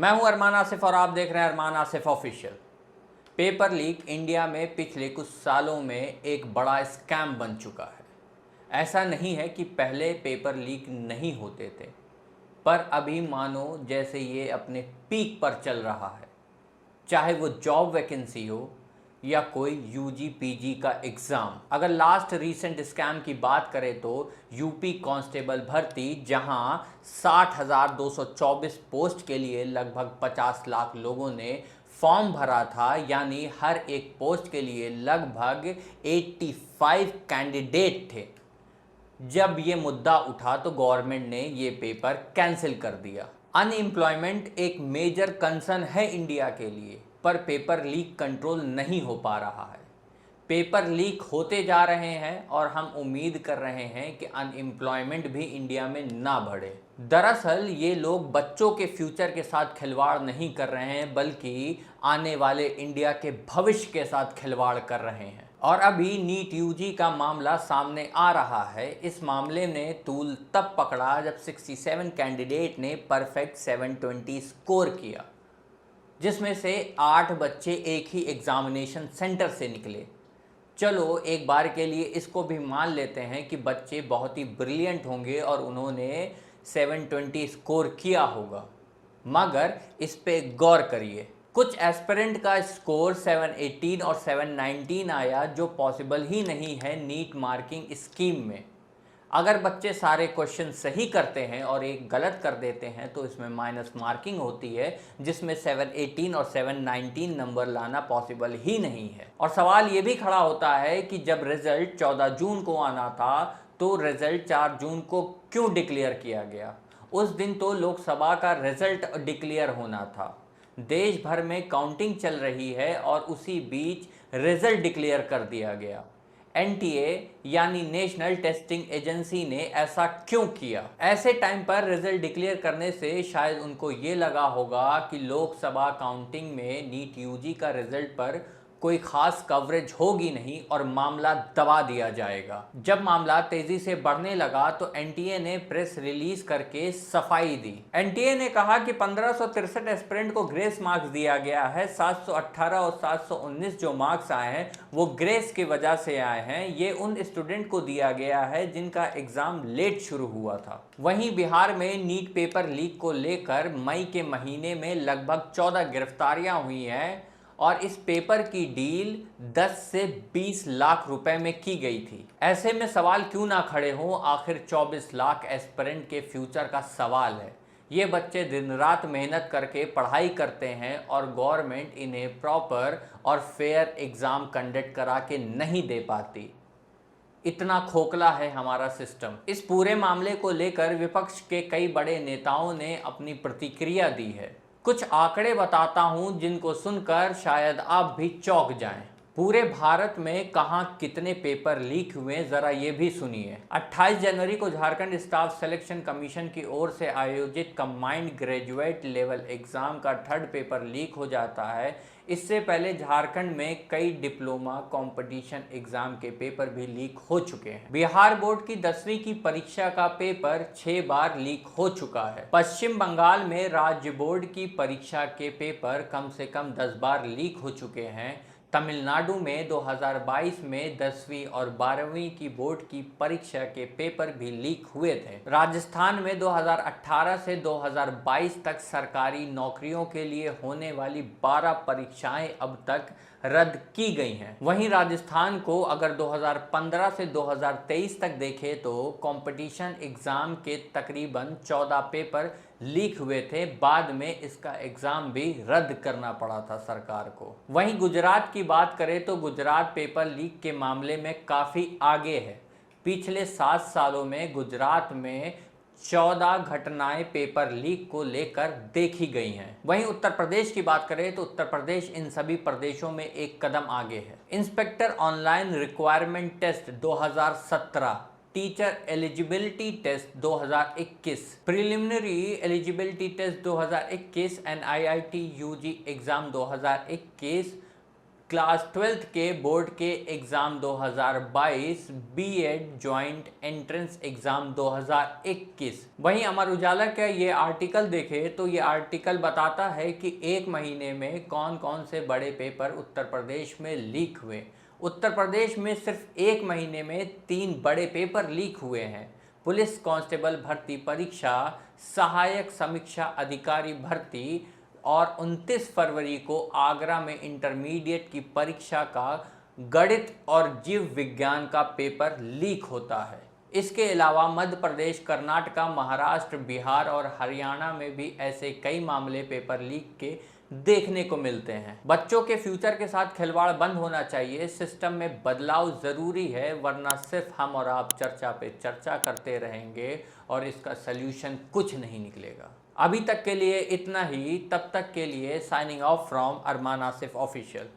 मैं हूं अरमान आसिफ और आप देख रहे हैं Arman Asif official. Paper leak India में पिछले कुछ सालों में एक बड़ा स्कैम बन चुका है। ऐसा नहीं है कि पहले पेपर लीक नहीं होते थे, पर अभी मानो जैसे ये अपने पीक पर चल रहा है। चाहे वो जॉब वैकेंसी हो या कोई यूजी पीजी का एग्ज़ाम। अगर लास्ट रीसेंट स्कैम की बात करें तो यूपी कांस्टेबल भर्ती, जहां 60,224 पोस्ट के लिए लगभग 50 लाख लोगों ने फॉर्म भरा था, यानी हर एक पोस्ट के लिए लगभग 85 कैंडिडेट थे। जब ये मुद्दा उठा तो गवर्नमेंट ने ये पेपर कैंसिल कर दिया। अनएम्प्लॉयमेंट एक मेजर कंसर्न है इंडिया के लिए, पर पेपर लीक कंट्रोल नहीं हो पा रहा है। पेपर लीक होते जा रहे हैं और हम उम्मीद कर रहे हैं कि अनएम्प्लॉयमेंट भी इंडिया में ना बढ़े। दरअसल ये लोग बच्चों के फ्यूचर के साथ खिलवाड़ नहीं कर रहे हैं, बल्कि आने वाले इंडिया के भविष्य के साथ खिलवाड़ कर रहे हैं। और अभी नीट यूजी का मामला सामने आ रहा है। इस मामले ने तूल तब पकड़ा जब 67 कैंडिडेट ने परफेक्ट 720 स्कोर किया, जिसमें से 8 बच्चे एक ही एग्जामिनेशन सेंटर से निकले। चलो एक बार के लिए इसको भी मान लेते हैं कि बच्चे बहुत ही ब्रिलियंट होंगे और उन्होंने 720 स्कोर किया होगा, मगर इस पे गौर करिए। कुछ एस्पिरेंट का स्कोर 718 और 719 आया, जो पॉसिबल ही नहीं है नीट मार्किंग स्कीम में। अगर बच्चे सारे क्वेश्चन सही करते हैं और एक गलत कर देते हैं तो इसमें माइनस मार्किंग होती है, जिसमें 718 और 719 नंबर लाना पॉसिबल ही नहीं है। और सवाल ये भी खड़ा होता है कि जब रिजल्ट 14 जून को आना था तो रिजल्ट 4 जून को क्यों डिक्लेयर किया गया? उस दिन तो लोकसभा का रिजल्ट डिक्लेयर होना था। देश भर में काउंटिंग चल रही है और उसी बीच रिजल्ट डिक्लेयर कर दिया गया। एनटीए यानी नेशनल टेस्टिंग एजेंसी ने ऐसा क्यों किया? ऐसे टाइम पर रिजल्ट डिक्लेयर करने से शायद उनको ये लगा होगा कि लोकसभा काउंटिंग में नीट यूजी का रिजल्ट पर कोई खास कवरेज होगी नहीं और मामला दबा दिया जाएगा। जब मामला तेजी से बढ़ने लगा तो एनटीए ने प्रेस रिलीज करके सफाई दी। एनटीए ने कहा कि 1563 एस्पिरेंट को ग्रेस मार्क्स दिया गया है। 718 और 719 जो मार्क्स आए हैं वो ग्रेस की वजह से आए हैं। ये उन स्टूडेंट को दिया गया है जिनका एग्जाम लेट शुरू हुआ था। वहीं बिहार में नीट पेपर लीक को लेकर मई के महीने में लगभग 14 गिरफ्तारियां हुई हैं और इस पेपर की डील 10 से 20 लाख रुपए में की गई थी। ऐसे में सवाल क्यों ना खड़े हों? आखिर 24 लाख एस्पिरेंट के फ्यूचर का सवाल है। ये बच्चे दिन रात मेहनत करके पढ़ाई करते हैं और गवर्नमेंट इन्हें प्रॉपर और फेयर एग्ज़ाम कंडक्ट करा के नहीं दे पाती। इतना खोखला है हमारा सिस्टम। इस पूरे मामले को लेकर विपक्ष के कई बड़े नेताओं ने अपनी प्रतिक्रिया दी है। कुछ आंकड़े बताता हूं जिनको सुनकर शायद आप भी चौंक जाएं। पूरे भारत में कहां कितने पेपर लीक हुए, जरा ये भी सुनिए। 28 जनवरी को झारखंड स्टाफ सिलेक्शन कमीशन की ओर से आयोजित कंबाइंड ग्रेजुएट लेवल एग्जाम का थर्ड पेपर लीक हो जाता है। इससे पहले झारखंड में कई डिप्लोमा कंपटीशन एग्जाम के पेपर भी लीक हो चुके हैं। बिहार बोर्ड की 10वीं की परीक्षा का पेपर 6 बार लीक हो चुका है। पश्चिम बंगाल में राज्य बोर्ड की परीक्षा के पेपर कम से कम 10 बार लीक हो चुके हैं। तमिलनाडु में 2022 में 10वीं और 12वीं की बोर्ड की परीक्षा के पेपर भी लीक हुए थे। राजस्थान में 2018 से 2022 तक सरकारी नौकरियों के लिए होने वाली 12 परीक्षाएं अब तक रद्द की गई हैं। वहीं राजस्थान को अगर 2015 से 2023 तक देखें तो कंपटीशन एग्जाम के तकरीबन 14 पेपर लीक हुए थे। बाद में इसका एग्जाम भी रद्द करना पड़ा था सरकार को। वहीं गुजरात की बात करें तो गुजरात पेपर लीक के मामले में काफ़ी आगे है। पिछले 7 सालों में गुजरात में 14 घटनाएं पेपर लीक को लेकर देखी गई हैं। वहीं उत्तर प्रदेश की बात करें तो उत्तर प्रदेश इन सभी प्रदेशों में एक कदम आगे है। Inspector online requirement test 2017, teacher eligibility test 2021, preliminary eligibility test 2021, NIIT UG exam 2021, class 12th के बोर्ड के exam 2022, BEd joint entrance exam 2021। वहीं अमर उजाला का ये आर्टिकल देखें तो ये आर्टिकल बताता है कि एक महीने में कौन कौन से बड़े पेपर उत्तर प्रदेश में लीक हुए। उत्तर प्रदेश में सिर्फ एक महीने में 3 बड़े पेपर लीक हुए हैं। पुलिस कांस्टेबल भर्ती परीक्षा, सहायक समीक्षा अधिकारी भर्ती और 29 फरवरी को आगरा में इंटरमीडिएट की परीक्षा का गणित और जीव विज्ञान का पेपर लीक होता है। इसके अलावा मध्य प्रदेश, कर्नाटका, महाराष्ट्र, बिहार और हरियाणा में भी ऐसे कई मामले पेपर लीक के देखने को मिलते हैं। बच्चों के फ्यूचर के साथ खिलवाड़ बंद होना चाहिए। सिस्टम में बदलाव ज़रूरी है, वरना सिर्फ हम और आप चर्चा पे चर्चा करते रहेंगे और इसका सल्यूशन कुछ नहीं निकलेगा। अभी तक के लिए इतना ही। तब तक के लिए signing off from Armaan Asif official.